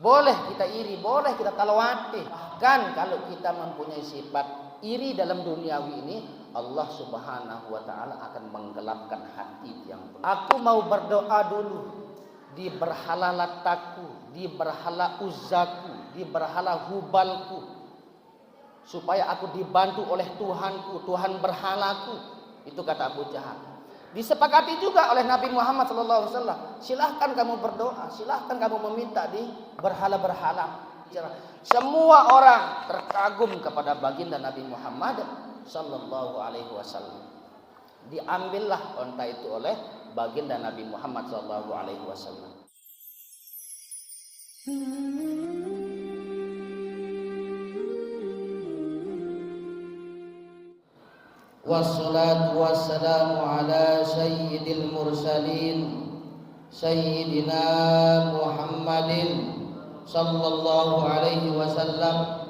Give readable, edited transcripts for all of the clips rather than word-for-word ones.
Boleh kita iri, boleh kita talawati. Bahkan kalau kita mempunyai sifat iri dalam duniawi ini, Allah Subhanahu wa taala akan menggelapkan hati yang. Aku mau berdoa dulu di berhala Lataku, di berhala Uzzaku, di berhala Hubalku, supaya aku dibantu oleh Tuhanku, Tuhan berhalaku. Itu kata Abu Jahal. Disepakati juga oleh Nabi Muhammad SAW. Silahkan kamu berdoa, silahkan kamu meminta di berhala-berhala. Semua orang terkagum kepada baginda Nabi Muhammad Sallallahu Alaihi Wasallam. Diambillah onta itu oleh baginda Nabi Muhammad Sallallahu Alaihi Wasallam. Wassalatu wassalamu ala sayyidil mursalin sayyidina Muhammadin sallallahu alaihi wasallam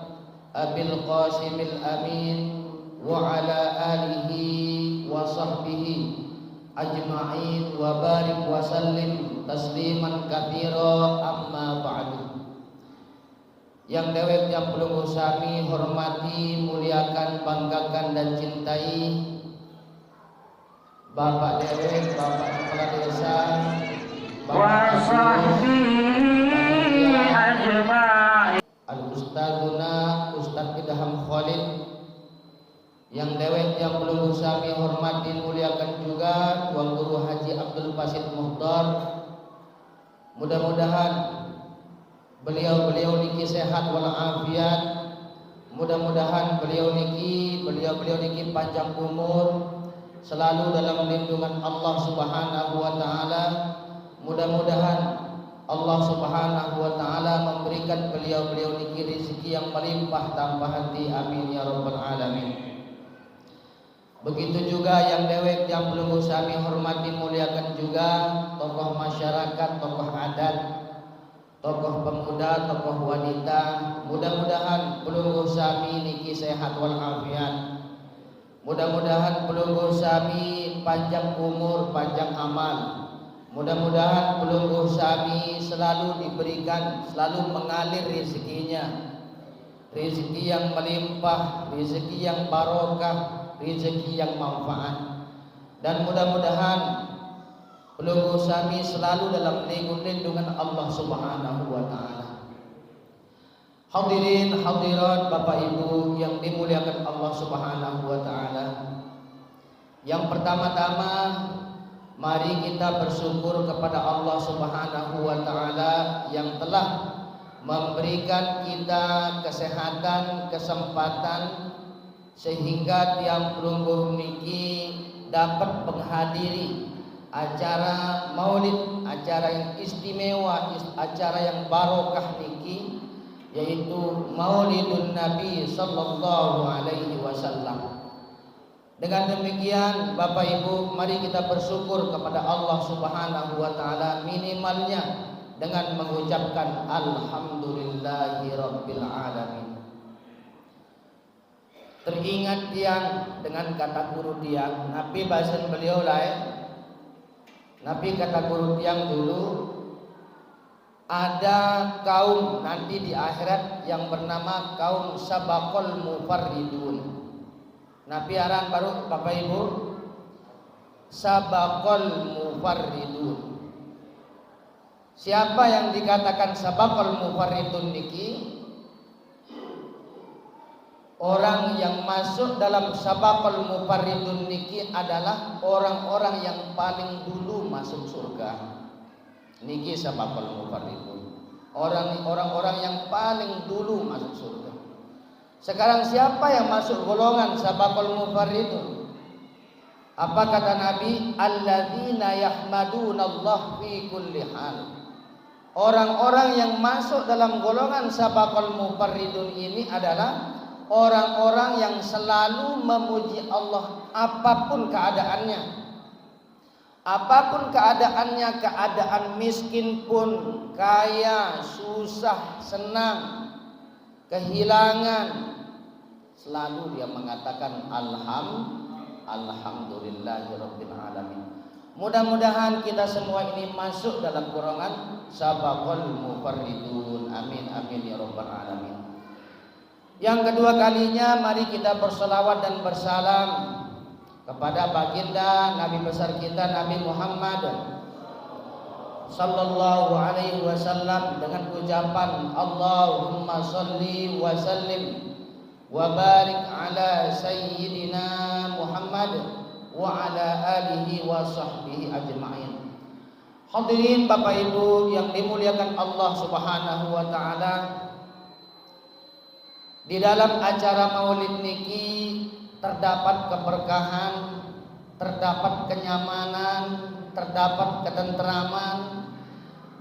abil qasimil amin wa ala alihi wa sahbihi ajma'in wa barik wa sallim tasliman katsira amma ba'du. Yang dewek yang perlu sami hormati, muliakan, banggakan dan cintai Bapak dewek, Bapak Kepala Desa, Bapak Al-Ustadzuna Ustadz Idham Khalid. Yang dewek yang perlu sami hormati, muliakan juga Tuan Guru Haji Abdul Basit Muhtar. Mudah-mudahan beliau niki sehat walafiat. Mudah-mudahan beliau niki panjang umur, selalu dalam lindungan Allah Subhanahu wa taala. Mudah-mudahan Allah Subhanahu wa taala memberikan beliau niki rezeki yang melimpah tanpa henti. Amin ya rabbal alamin. Begitu juga yang dewek yang belum sami hormati, muliakan juga tokoh masyarakat, tokoh adat, tokoh pemuda, tokoh wanita. Mudah-mudahan pelunggu sami niki sehat walafiat. Mudah-mudahan pelunggu sami panjang umur, panjang amal. Mudah-mudahan pelunggu sami selalu diberikan, selalu mengalir rezekinya, rezeki yang melimpah, rezeki yang barokah, rezeki yang manfaat. Dan mudah-mudahan pelunggu sami selalu dalam lindungan Allah Subhanahu wa taala. Hadirin hadirat Bapak Ibu yang dimuliakan Allah Subhanahu wa taala. Yang pertama-tama mari kita bersyukur kepada Allah Subhanahu wa taala yang telah memberikan kita kesehatan, kesempatan sehingga tiang pelungguh niki dapat menghadiri acara maulid, acara yang istimewa, acara yang barokah niki, yaitu Maulidun Nabi Sallallahu Alaihi Wasallam. Dengan demikian Bapak Ibu, mari kita bersyukur kepada Allah Subhanahu wa taala, minimalnya dengan mengucapkan alhamdulillahirabbil alamin. Teringat tiang dengan kata guru tiang, Nabi bahasan beliau lain. Nabi kata guru tiang dulu, ada kaum nanti di akhirat yang bernama kaum sabaqul mufarridun. Nabi aran baru Bapak Ibu, sabaqul mufarridun. Siapa yang dikatakan sabaqul mufarridun niki? Orang yang masuk dalam sabaqul mufarridun niki adalah orang-orang yang paling dulu masuk surga. Niki sabaqul mufarridun. Orang-orang yang paling dulu masuk surga. Sekarang siapa yang masuk golongan sabaqul mufarridun? Apa kata Nabi? Alladzina yahmadunallah fi kulli hal. Orang-orang yang masuk dalam golongan sabaqul mufarridun ini adalah orang-orang yang selalu memuji Allah apapun keadaannya. Apapun keadaannya, keadaan miskin pun, kaya, susah, senang, kehilangan, selalu dia mengatakan alhamdulillahirabbil alamin. Mudah-mudahan kita semua ini masuk dalam golongan sabaqul mufarridun. amin amin ya rabbal alamin. Yang kedua kalinya mari kita berselawat dan bersalam kepada baginda Nabi besar kita Nabi Muhammad sallallahu alaihi wasallam dengan ucapan Allahumma sholli wa sallim wa barik ala sayyidina Muhammad wa ala alihi wa sahbihi ajma'in. Hadirin Bapak Ibu yang dimuliakan Allah Subhanahu wa taala, di dalam acara Maulid niki terdapat keberkahan, terdapat kenyamanan, terdapat ketentraman.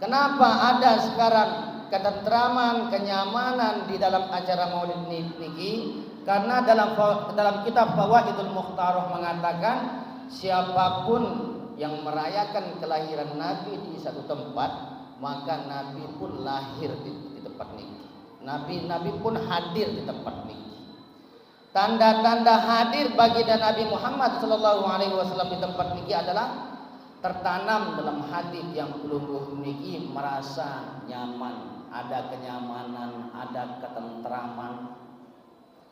Kenapa ada sekarang ketentraman, kenyamanan di dalam acara Maulid niki? Karena dalam kitab Fawaidul Mukhtarah mengatakan siapapun yang merayakan kelahiran Nabi di satu tempat, maka Nabi pun lahir di tempat niki. Nabi pun hadir di tempat niki. Tanda-tanda hadir baginda Nabi Muhammad sallallahu alaihi wasallam di tempat niki adalah tertanam dalam hati yang pelungguh niki merasa nyaman, ada kenyamanan, ada ketentraman.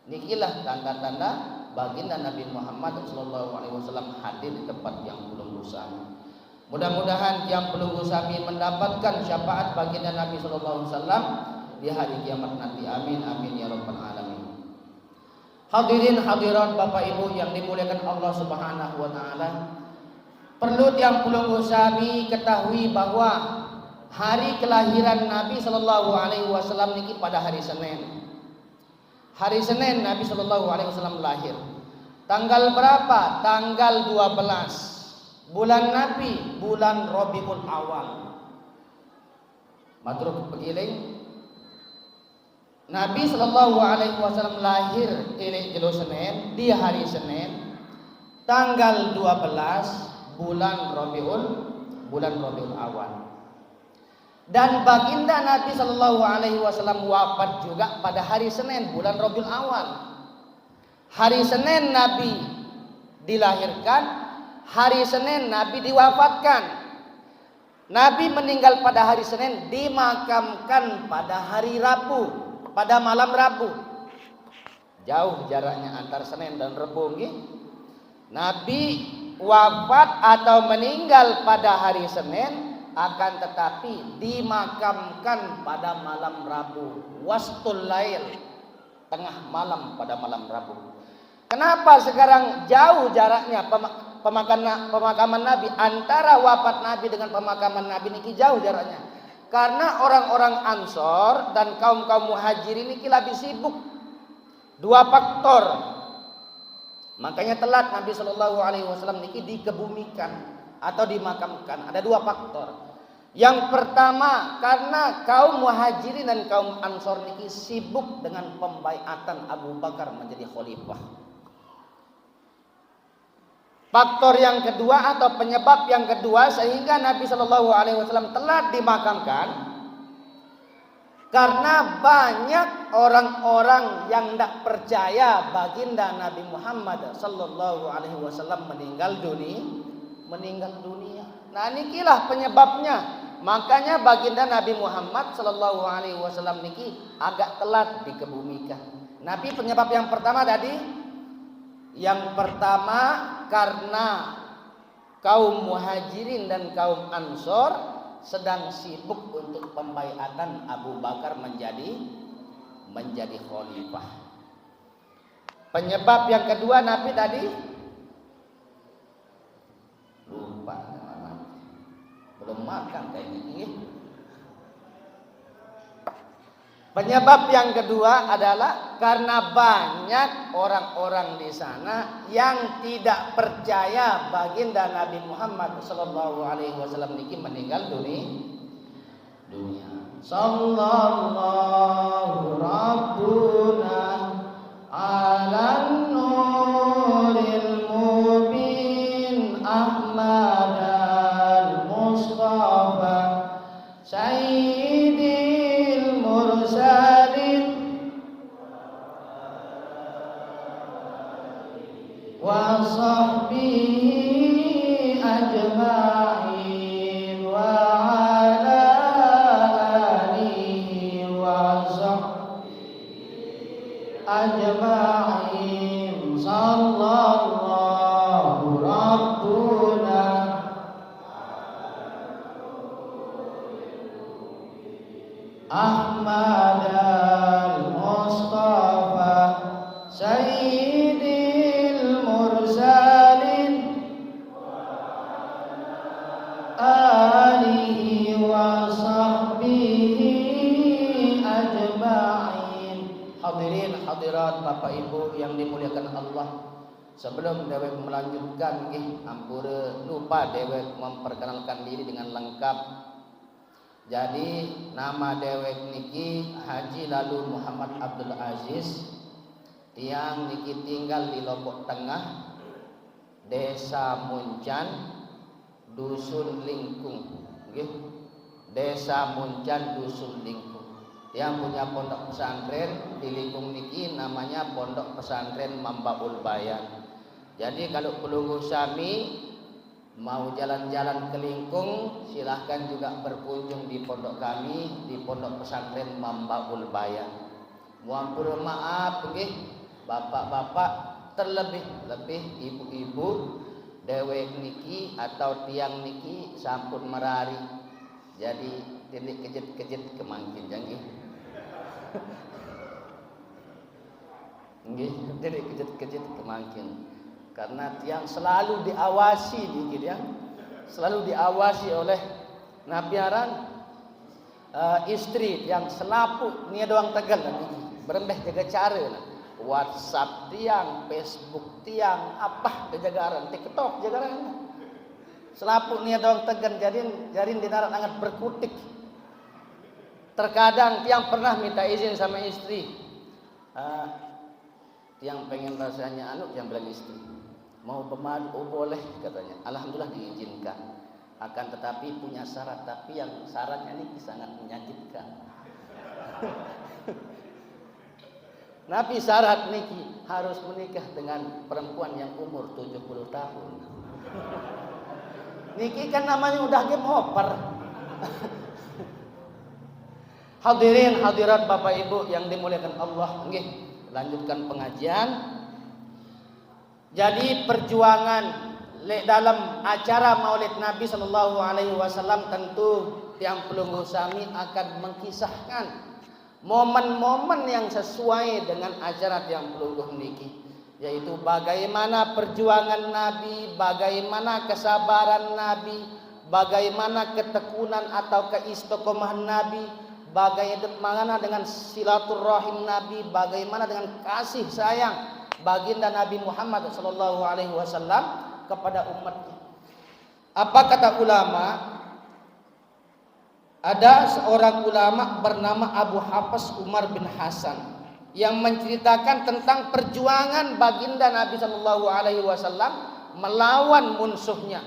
Nikilah tanda-tanda baginda Nabi Muhammad sallallahu alaihi wasallam hadir di tempat yang pelungguh sami. Mudah-mudahan yang pelungguh sami mendapatkan syafaat baginda Nabi sallallahu alaihi wasallam di hari kiamat nanti. Amin amin ya rabbal alamin. Hadirin hadirat Bapak Ibu yang dimuliakan Allah Subhanahu wa taala, perlu yang pelungguh sami ketahui bahwa hari kelahiran Nabi sallallahu alaihi wasallam niki pada hari Senin. Hari Senin Nabi sallallahu alaihi wasallam lahir. Tanggal berapa? Tanggal 12. Bulan Nabi, bulan Rabiul Awal. Matur pegiling. Nabi sallallahu alaihi wasallam lahir ini jelo Senin di hari Senin tanggal 12 bulan Rabiul Awal. Dan baginda Nabi sallallahu alaihi wasallam wafat juga pada hari Senin bulan Rabiul Awal. Hari Senin Nabi dilahirkan, hari Senin Nabi diwafatkan. Nabi meninggal pada hari Senin, dimakamkan pada hari Rabu, pada malam Rabu. Jauh jaraknya antar Senin dan Rabu nggih. Nabi wafat atau meninggal pada hari Senin, akan tetapi dimakamkan pada malam Rabu, wastul lail, tengah malam pada malam Rabu. Kenapa sekarang jauh jaraknya pemakaman Nabi, antara wafat Nabi dengan pemakaman Nabi niki jauh jaraknya? Karena orang-orang Ansor dan kaum-kaum Muhajirin niki lebih sibuk. Dua faktor. Makanya telat Nabi sallallahu alaihi wasallam niki dikebumikan atau dimakamkan. Ada dua faktor. Yang pertama, karena kaum Muhajirin dan kaum Ansor niki sibuk dengan pembaiatan Abu Bakar menjadi khalifah. Faktor yang kedua atau penyebab yang kedua sehingga Nabi sallallahu alaihi wasallam telat dimakamkan, karena banyak orang-orang yang tidak percaya baginda Nabi Muhammad sallallahu alaihi wasallam meninggal dunia. Nah, nikilah penyebabnya. Makanya baginda Nabi Muhammad sallallahu alaihi wasallam niki agak telat dikebumikan. Nabi penyebab yang pertama tadi, yang pertama karena kaum Muhajirin dan kaum Ansor sedang sibuk untuk pembaiatan Abu Bakar menjadi khalifah. Penyebab yang kedua Nabi tadi lupa. Belum makan kayak gini. Penyebab yang kedua adalah karena banyak orang-orang di sana yang tidak percaya baginda Nabi Muhammad sallallahu alaihi wasallam niki meninggal dunia. Sallallahu rabbuna alan nuril mubin Ahmad Sayyidil Mursalin wa sahbihi ajma'in wa ala alihi أجمعين صلى الله ربنا أحمد المصطفى سيد المرسلين آله وصحبه أجمعين. Hadirin hadirat Bapak Ibu yang dimuliakan Allah, sebelum dewek melanjutkan ampura lupa dewek memperkenalkan diri dengan lengkap. Jadi nama dewek niki Haji Lalu Muhammad Abdul Aziz, tiang niki tinggal di Lombok Tengah, Desa Muncan, Dusun Lingkung, Desa Muncan, Dusun Lingkung. Tiang punya pondok pesantren di Lingkung niki, namanya Pondok Pesantren Mambaul Bayan. Jadi kalau pelunggu sami mau jalan-jalan ke Lingkung, silahkan juga berkunjung di pondok kami di Pondok Pesantren Mambaul Bayan. Mohon maaf bapak-bapak, terlebih-lebih ibu-ibu dewek niki atau tiang niki sampun merari. Jadi tindik kejit-kejit kemangkin jangan tindik kejit-kejit kemangkin. Karena tiang selalu diawasi selalu diawasi oleh nabiaran istri yang selapu nia doang tegal berembeh jaga cara WhatsApp tiang, Facebook tiang, apa kejagaran TikTok jagaran selapu nia doang tegal jarin dinarat sangat berkutik. Terkadang tiang pernah minta izin sama istri, tiang pengen rasanya yang bilang istri mau pemadu, oh boleh katanya. Alhamdulillah diizinkan. Akan tetapi punya syarat, tapi yang syaratnya ini sangat menyakitkan. Nabi syarat niki harus menikah dengan perempuan yang umur 70 tahun. Niki kan namanya udah game over. Hadirin hadirat Bapak Ibu yang dimuliakan Allah, lanjutkan pengajian. Jadi perjuangan dalam acara Maulid Nabi Sallallahu Alaihi Wasallam tentu tiang pelunggu sami akan mengkisahkan momen-momen yang sesuai dengan acara tiang pelunggu niki, yaitu bagaimana perjuangan Nabi, bagaimana kesabaran Nabi, bagaimana ketekunan atau keistiqomahan Nabi, bagaimana dengan silaturahim Nabi, bagaimana dengan kasih sayang baginda Nabi Muhammad sallallahu alaihi wasallam kepada umatnya. Apa kata ulama? Ada seorang ulama bernama Abu Hafs Umar bin Hasan yang menceritakan tentang perjuangan baginda Nabi sallallahu alaihi wasallam melawan musuhnya.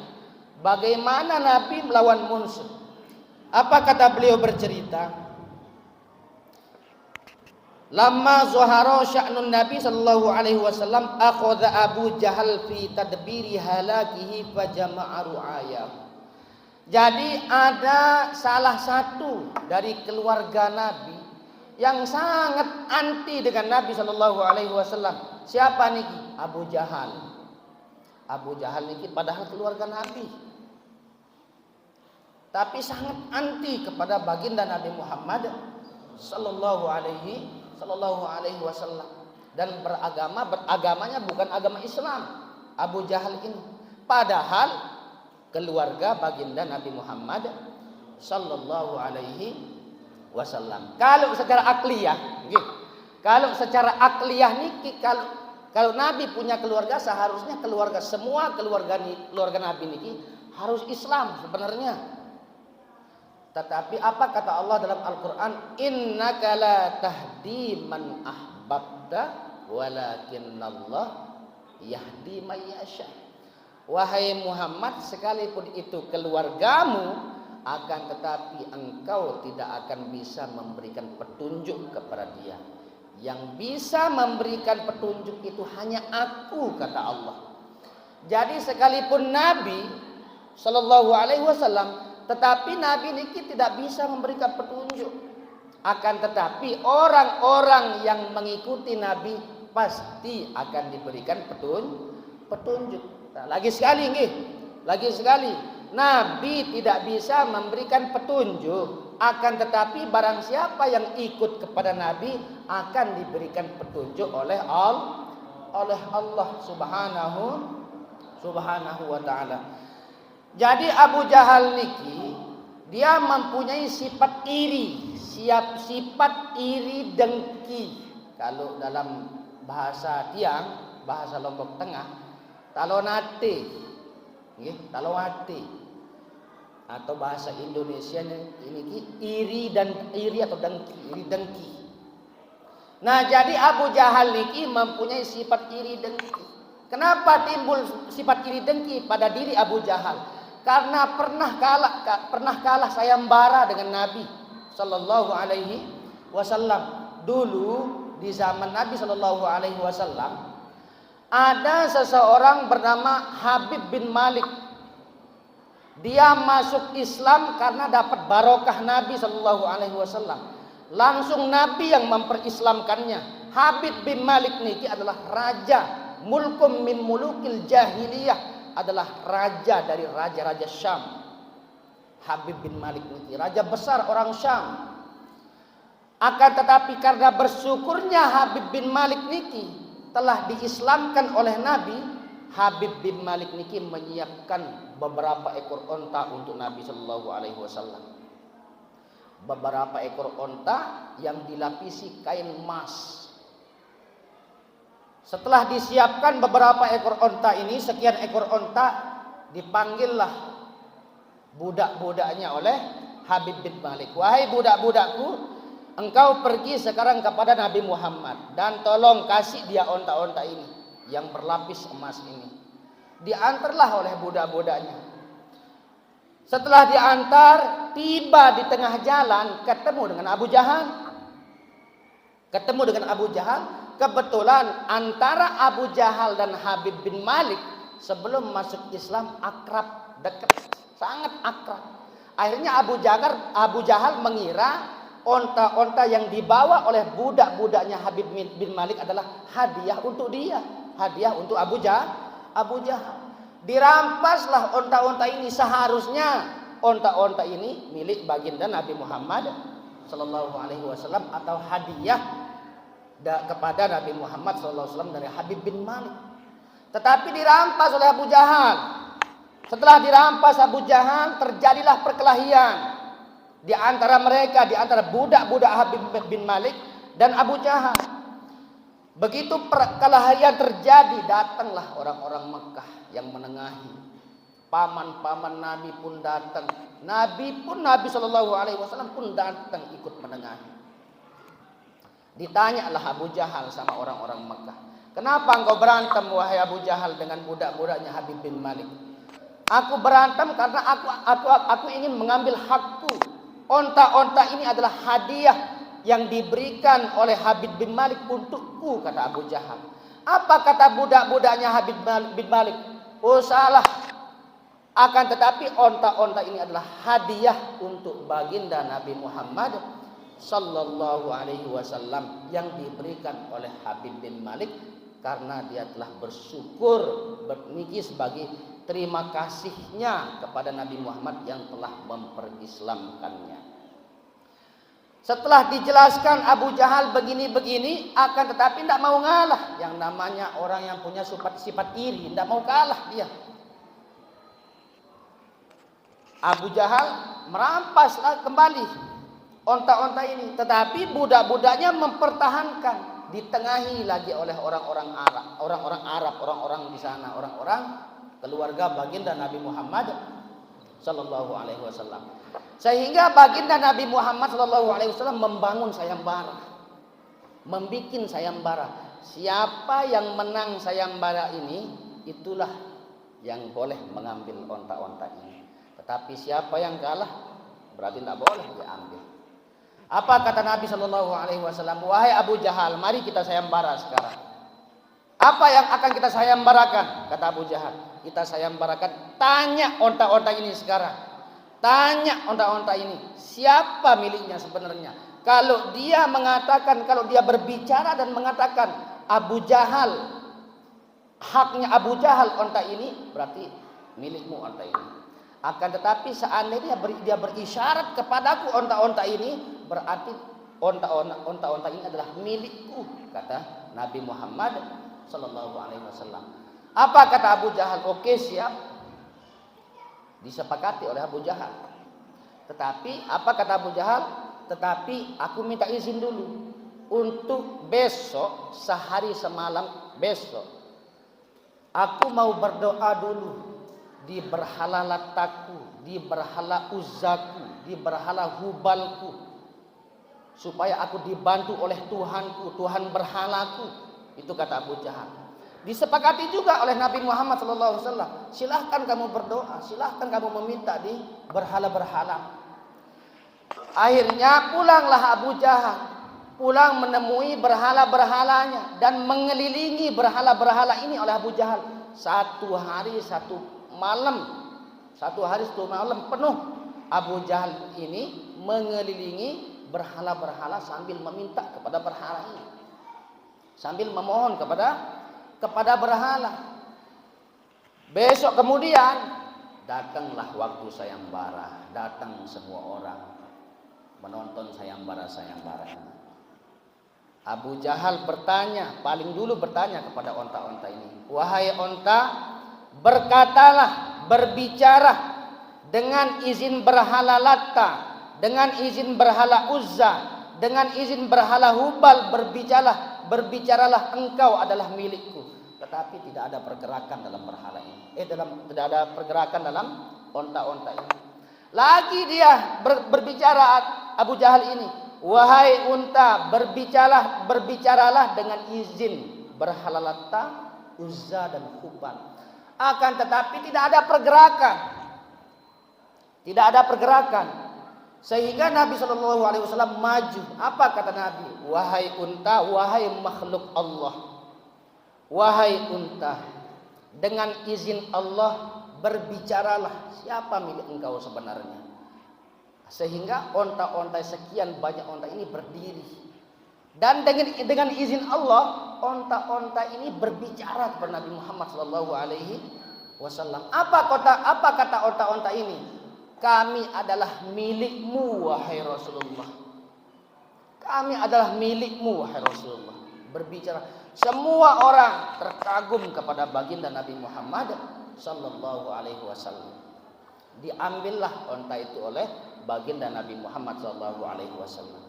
Bagaimana Nabi melawan musuh? Apa kata beliau bercerita? Lamma zuhara sya'nun Nabi sallallahu alaihi wasallam akhadha Abu Jahal fi tadbiri halakihi fa jama'a ru'ayah. Jadi ada salah satu dari keluarga Nabi yang sangat anti dengan Nabi sallallahu alaihi wasallam. Siapa niki? Abu Jahal. Abu Jahal niki padahal keluarga Nabi, tapi sangat anti kepada baginda Nabi Muhammad sallallahu alaihi wasallam, dan beragamanya bukan agama Islam Abu Jahal ini, padahal keluarga baginda Nabi Muhammad sallallahu alaihi wasallam. Kalau secara akliyah niki, kalau Nabi punya keluarga, seharusnya semua keluarga Nabi niki harus Islam sebenarnya. Tetapi apa kata Allah dalam Al-Quran? Innaka la tahdi man ahbabta walakinnallah yahdi man yasha. Wahai Muhammad, sekalipun itu keluargamu, akan tetapi engkau tidak akan bisa memberikan petunjuk kepada dia. Yang bisa memberikan petunjuk itu hanya aku, kata Allah. Jadi sekalipun Nabi sallallahu alaihi wasallam, tetapi Nabi niki tidak bisa memberikan petunjuk. Akan tetapi orang-orang yang mengikuti Nabi pasti akan diberikan petunjuk. Nah, lagi sekali, Nabi tidak bisa memberikan petunjuk. Akan tetapi barang siapa yang ikut kepada Nabi akan diberikan petunjuk oleh Allah Subhanahu wa ta'ala. Jadi Abu Jahal niki dia mempunyai sifat iri, sifat iri dengki. Kalau dalam bahasa bahasa Lombok Tengah, talonate, talonate. Atau bahasa Indonesia ini iri atau dengki. Nah, jadi Abu Jahal niki mempunyai sifat iri dengki. Kenapa timbul sifat iri dengki pada diri Abu Jahal? Karena pernah kalah sayembara dengan Nabi sallallahu alaihi wasallam. Dulu di zaman Nabi sallallahu alaihi wasallam ada seseorang bernama Habib bin Malik. Dia masuk Islam karena dapat barokah Nabi sallallahu alaihi wasallam. Langsung Nabi yang memperislamkannya. Habib bin Malik niki adalah raja, mulkum min mulukil jahiliyah, adalah raja dari raja-raja Syam. Habib bin Malik niki raja besar orang Syam. Akan tetapi karena bersyukurnya Habib bin Malik niki telah diislamkan oleh Nabi, Habib bin Malik niki menyiapkan beberapa ekor onta untuk Nabi Shallallahu Alaihi Wasallam. Beberapa ekor onta yang dilapisi kain emas. Setelah disiapkan beberapa ekor onta ini, sekian ekor onta, dipanggillah budak-budaknya oleh Habib bin Malik. Wahai budak-budakku, engkau pergi sekarang kepada Nabi Muhammad dan tolong kasih dia onta-onta ini yang berlapis emas ini. Diantarlah oleh budak-budaknya. Setelah diantar, tiba di tengah jalan ketemu dengan Abu Jahal. Kebetulan antara Abu Jahal dan Habib bin Malik sebelum masuk Islam akrab, dekat, sangat akrab. Akhirnya Abu Jahal mengira onta-onta yang dibawa oleh budak-budaknya Habib bin Malik adalah hadiah untuk dia, hadiah untuk Abu Jahal. Dirampaslah onta-onta ini. Seharusnya onta-onta ini milik baginda Nabi Muhammad sallallahu alaihi wasallam atau hadiah kepada Nabi Muhammad sallallahu alaihi wasallam dari Habib bin Malik. Tetapi dirampas oleh Abu Jahal. Setelah dirampas Abu Jahal, terjadilah perkelahian di antara mereka, di antara budak-budak Habib bin Malik dan Abu Jahal. Begitu perkelahian terjadi, datanglah orang-orang Mekah yang menengahi. Paman-paman Nabi pun datang. Nabi Shallallahu Alaihi Wasallam pun datang ikut menengahi. Ditanyalah Abu Jahal sama orang-orang Mekah, kenapa engkau berantem wahai Abu Jahal dengan budak-budaknya Habib bin Malik? Aku berantem karena aku ingin mengambil hakku. Onta-onta ini adalah hadiah yang diberikan oleh Habib bin Malik untukku, kata Abu Jahal. Apa kata budak-budaknya Habib bin Malik? Oh, salah. Akan tetapi onta-onta ini adalah hadiah untuk baginda Nabi Muhammad sallallahu alaihi wasallam yang diberikan oleh Habib bin Malik karena dia telah bersyukur niki sebagai terima kasihnya kepada Nabi Muhammad yang telah memperislamkannya. Setelah dijelaskan Abu Jahal begini-begini, akan tetapi tidak mau ngalah. Yang namanya orang yang punya sifat iri, tidak mau kalah dia. Abu Jahal merampaslah kembali onta-onta ini, tetapi budak-budaknya mempertahankan, ditengahi lagi oleh orang-orang Arab, orang-orang di sana, orang-orang keluarga baginda Nabi Muhammad sallallahu alaihi wasallam. Sehingga baginda Nabi Muhammad sallallahu alaihi wasallam membangun sayembara. Membikin sayembara. Siapa yang menang sayembara ini, itulah yang boleh mengambil onta-onta ini. Tetapi siapa yang kalah, berarti tidak boleh diambil. Apa kata Nabi sallallahu alaihi wasallam? Wahai Abu Jahal, mari kita sayembara sekarang. Apa yang akan kita sayembarakan? Kata Abu Jahal, kita sayembarakan, tanya onta-onta ini sekarang. Tanya onta-onta ini, siapa miliknya sebenarnya? Kalau dia mengatakan, kalau dia berbicara dan mengatakan Abu Jahal, haknya Abu Jahal onta ini, berarti milikmu onta ini. Akan tetapi seandainya dia berisyarat kepadaku onta-onta ini, berarti onta-onta ini adalah milikku, kata Nabi Muhammad sallallahu alaihi wasallam. Apa kata Abu Jahal? Oke, siap. Disepakati oleh Abu Jahal. Tetapi apa kata Abu Jahal? Tetapi aku minta izin dulu untuk besok sehari semalam besok aku mau berdoa dulu di berhala Lataku, di berhala Uzzaku, di berhala Hubalku, supaya aku dibantu oleh Tuhanku, Tuhan berhalaku. Itu kata Abu Jahal. Disepakati juga oleh Nabi Muhammad SAW. Silahkan kamu berdoa, silahkan kamu meminta di berhala-berhala. Akhirnya pulanglah Abu Jahal, pulang menemui berhala-berhalanya dan mengelilingi berhala-berhala ini oleh Abu Jahal. Satu hari satu malam penuh Abu Jahal ini mengelilingi berhala-berhala sambil meminta kepada berhala ini, sambil memohon kepada berhala. Besok kemudian datanglah waktu sayembara, datang semua orang menonton sayembara ini. Abu Jahal bertanya, paling dulu bertanya kepada onta-onta ini, wahai onta, berkatalah, berbicara dengan izin berhala Latta, dengan izin berhala Uzza, dengan izin berhala Hubal, berbicaralah engkau adalah milikku. Tetapi tidak ada pergerakan dalam berhala ini. Tidak ada pergerakan dalam onta-onta ini. Lagi dia berbicara Abu Jahal ini, wahai unta, berbicaralah dengan izin berhala Latta, Uzza dan Hubal. Akan tetapi tidak ada pergerakan. Tidak ada pergerakan. Sehingga Nabi SAW maju. Apa kata Nabi? Wahai unta, wahai makhluk Allah, wahai unta, dengan izin Allah berbicaralah, siapa milik engkau sebenarnya. Sehingga onta-onta, sekian banyak onta ini berdiri. Dan dengan izin Allah, onta-onta ini berbicara kepada Nabi Muhammad SAW. Apa kata onta-onta ini? Kami adalah milikmu wahai Rasulullah. Kami adalah milikmu wahai Rasulullah. Berbicara. Semua orang terkagum kepada baginda Nabi Muhammad sallallahu alaihi wasallam. Diambillah onta itu oleh baginda Nabi Muhammad sallallahu alaihi wasallam.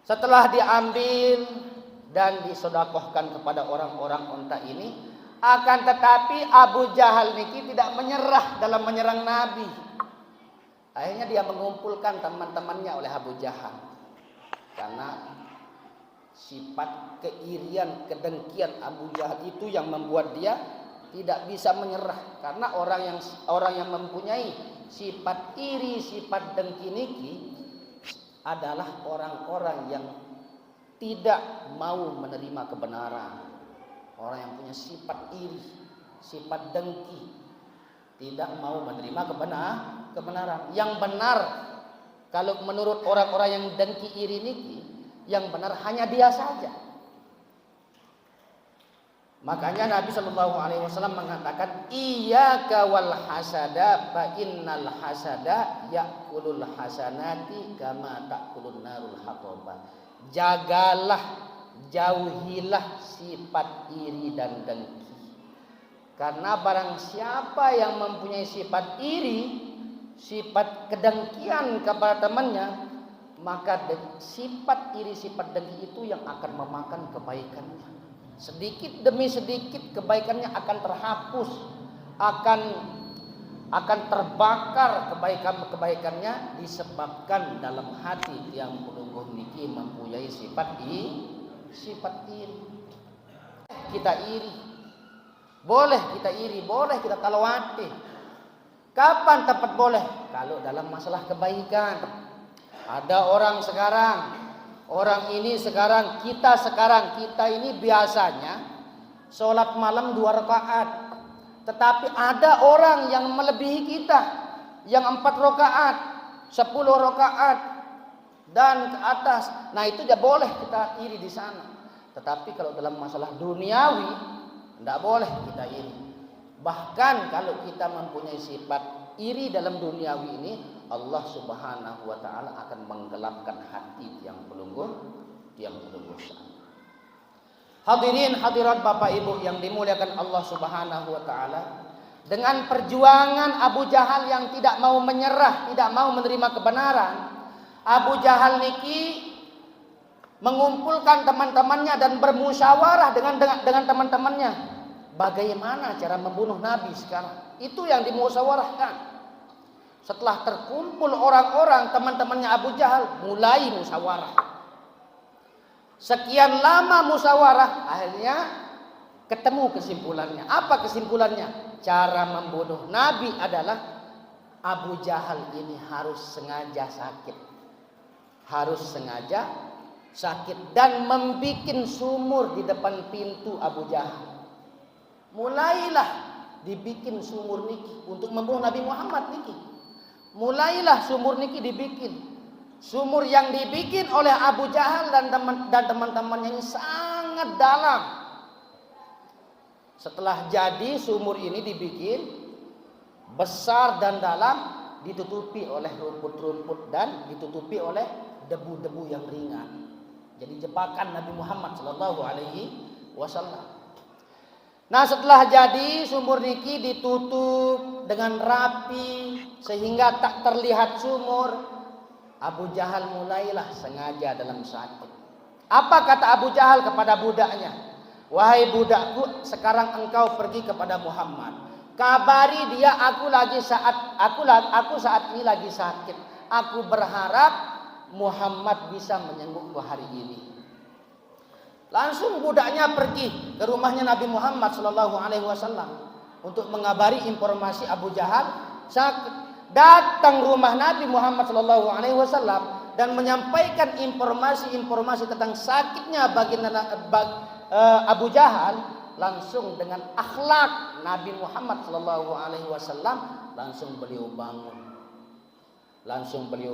Setelah diambil dan disedekahkan kepada orang-orang onta ini, akan tetapi Abu Jahal niki tidak menyerah dalam menyerang Nabi. Akhirnya dia mengumpulkan teman-temannya oleh Abu Jahal. Karena sifat keirian, kedengkian Abu Jahal itu yang membuat dia tidak bisa menyerah. Karena orang yang mempunyai sifat iri, sifat dengki niki adalah orang-orang yang tidak mau menerima kebenaran. Orang yang punya sifat iri, sifat dengki, tidak mau menerima kebenaran. Yang benar, kalau menurut orang-orang yang dengki iri niki, yang benar hanya dia saja. Makanya Nabi Shallallahu Alaihi Wasallam mengatakan, iyyaka wal hasada, fa innal hasada yakulul hasanati kama takulun narul hatoba. Jagalah, jauhilah sifat iri dan dengki. Karena barang siapa yang mempunyai sifat iri, sifat kedengkian kepada temannya, maka sifat iri, sifat dengki itu yang akan memakan kebaikannya. Sedikit demi sedikit kebaikannya akan terhapus, akan terbakar kebaikannya disebabkan dalam hati yang pelungguh niki mempunyai sifat iri. Kita iri, boleh kita iri, boleh kita talawati. Kapan tepat boleh? Kalau dalam masalah kebaikan. Ada orang sekarang, kita ini biasanya sholat malam 2 rakaat. Tetapi ada orang yang melebihi kita, yang 4 rakaat, 10 rakaat, dan ke atas. Nah, itu ya boleh kita iri di sana. Tetapi kalau dalam masalah duniawi tidak boleh kita iri. Bahkan kalau kita mempunyai sifat iri dalam duniawi ini, Allah Subhanahu wa taala akan menggelapkan hati yang pelunggur, yang pelunggur sana. Hadirin hadirat Bapak Ibu yang dimuliakan Allah Subhanahu wa taala, dengan perjuangan Abu Jahal yang tidak mau menyerah, tidak mau menerima kebenaran, Abu Jahal niki mengumpulkan teman-temannya dan bermusyawarah dengan teman-temannya. Bagaimana cara membunuh Nabi sekarang? Itu yang dimusyawarahkan. Setelah terkumpul orang-orang, teman-temannya Abu Jahal mulai musyawarah. Sekian lama musyawarah, akhirnya ketemu kesimpulannya. Apa kesimpulannya? Cara membunuh Nabi adalah Abu Jahal ini harus sengaja sakit. Harus sengaja sakit dan membikin sumur di depan pintu Abu Jahal. Mulailah dibikin sumur niki untuk membunuh Nabi Muhammad niki. Mulailah sumur niki dibikin. Sumur yang dibikin oleh Abu Jahal dan teman-temannya ini sangat dalam. Setelah jadi sumur ini dibikin besar dan dalam, ditutupi oleh rumput-rumput dan ditutupi oleh debu-debu yang ringan. Jadi jebakan Nabi Muhammad sallallahu alaihi wasallam. Nah, setelah jadi sumur niki ditutup dengan rapi sehingga tak terlihat sumur, Abu Jahal mulailah sengaja dalam sakit. Apa kata Abu Jahal kepada budaknya? Wahai budakku, sekarang engkau pergi kepada Muhammad. Kabari dia aku saat ini lagi sakit. Aku berharap Muhammad bisa menyembuhku hari ini. Langsung budaknya pergi ke rumahnya Nabi Muhammad sallallahu alaihi wasallam untuk mengabari informasi Abu Jahal sakit. Datang rumah Nabi Muhammad sallallahu alaihi wasallam dan menyampaikan informasi-informasi tentang sakitnya Abu Jahal. Langsung dengan akhlak Nabi Muhammad sallallahu alaihi wasallam langsung beliau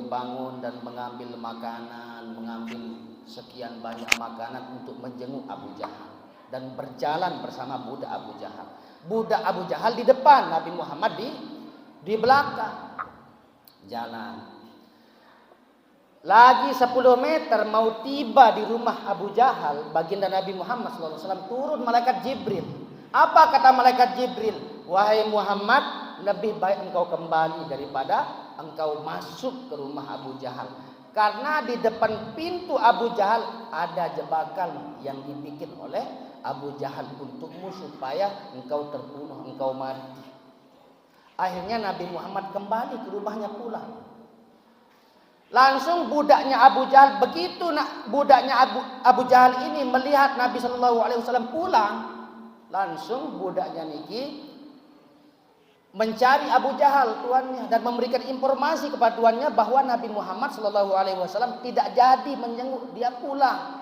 bangun dan mengambil makanan, mengambil sekian banyak makanan untuk menjenguk Abu Jahal dan berjalan bersama budak Abu Jahal. Budak Abu Jahal di depan, Nabi Muhammad di belakang. Jalan. Lagi 10 meter mau tiba di rumah Abu Jahal, baginda Nabi Muhammad SAW, turun malaikat Jibril. Apa kata malaikat Jibril? Wahai Muhammad, lebih baik engkau kembali daripada engkau masuk ke rumah Abu Jahal. Karena di depan pintu Abu Jahal ada jebakan yang dibikin oleh Abu Jahal untukmu supaya engkau terbunuh, engkau mati. Akhirnya Nabi Muhammad kembali ke rumahnya pulang. Langsung budaknya Abu Jahal, begitu budaknya Abu Jahal ini melihat Nabi Shallallahu Alaihi Wasallam pulang, langsung budaknya niki mencari Abu Jahal tuannya dan memberikan informasi kepada tuannya bahwa Nabi Muhammad Shallallahu Alaihi Wasallam tidak jadi menjenguk, dia pulang.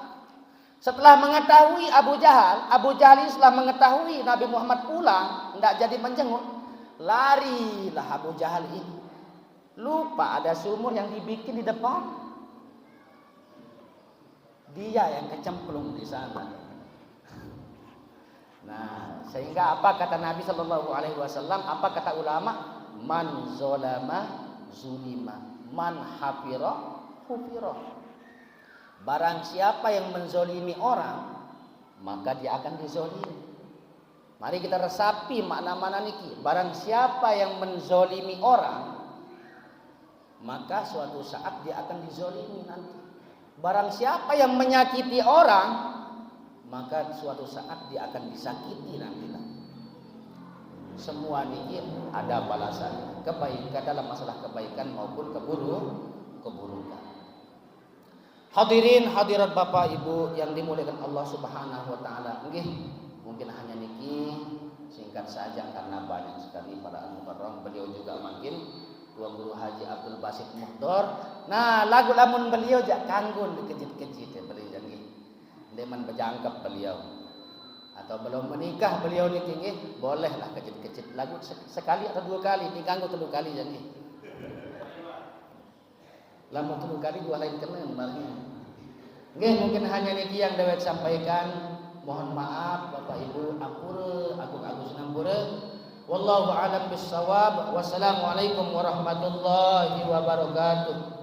Setelah mengetahui Abu Jahal ini setelah mengetahui Nabi Muhammad pulang, tidak jadi menjenguk, larilah Abu Jahal ini. Lupa ada sumur yang dibikin di depan, dia yang kecemplung di sana. Nah, sehingga apa kata Nabi Shallallahu Alaihi Wasallam? Apa kata ulama? Man zolama zulima, man hafiro hufiro. Barang siapa yang menzolimi orang, maka dia akan dizolimi. Mari kita resapi makna-makna niki. Barang siapa yang menzolimi orang, maka suatu saat dia akan dizolimi nanti. Barang siapa yang menyakiti orang, maka suatu saat dia akan disakiti nanti. Semua niki ada balasan, kebaikan dalam masalah kebaikan maupun keburukan. Hadirin hadirat Bapak Ibu yang dimuliakan Allah Subhanahu wa taala. Mungkin hanya niki singkat saja karena banyak sekali para al-mukarram. Beliau juga makin Tuan Guru Haji Abdul Basit Mukhtar. Nah, lagu lamun beliau jak kanggun dikejit-kejit ya beliau jangi. Deman berjangkap beliau. Atau belum menikah beliau niki bolehlah kejit-kejit lagu sekali atau dua kali, diganggu 3 kali jangi. Lamun 3 kali 2 lain kena marnya. Nggih, mungkin hanya niki yang dewek sampaikan. Mohon maaf Bapak Ibu ampura, Agung Agus ampura. Wallahu a'lam bissawab. Wassalamualaikum warahmatullahi wabarakatuh.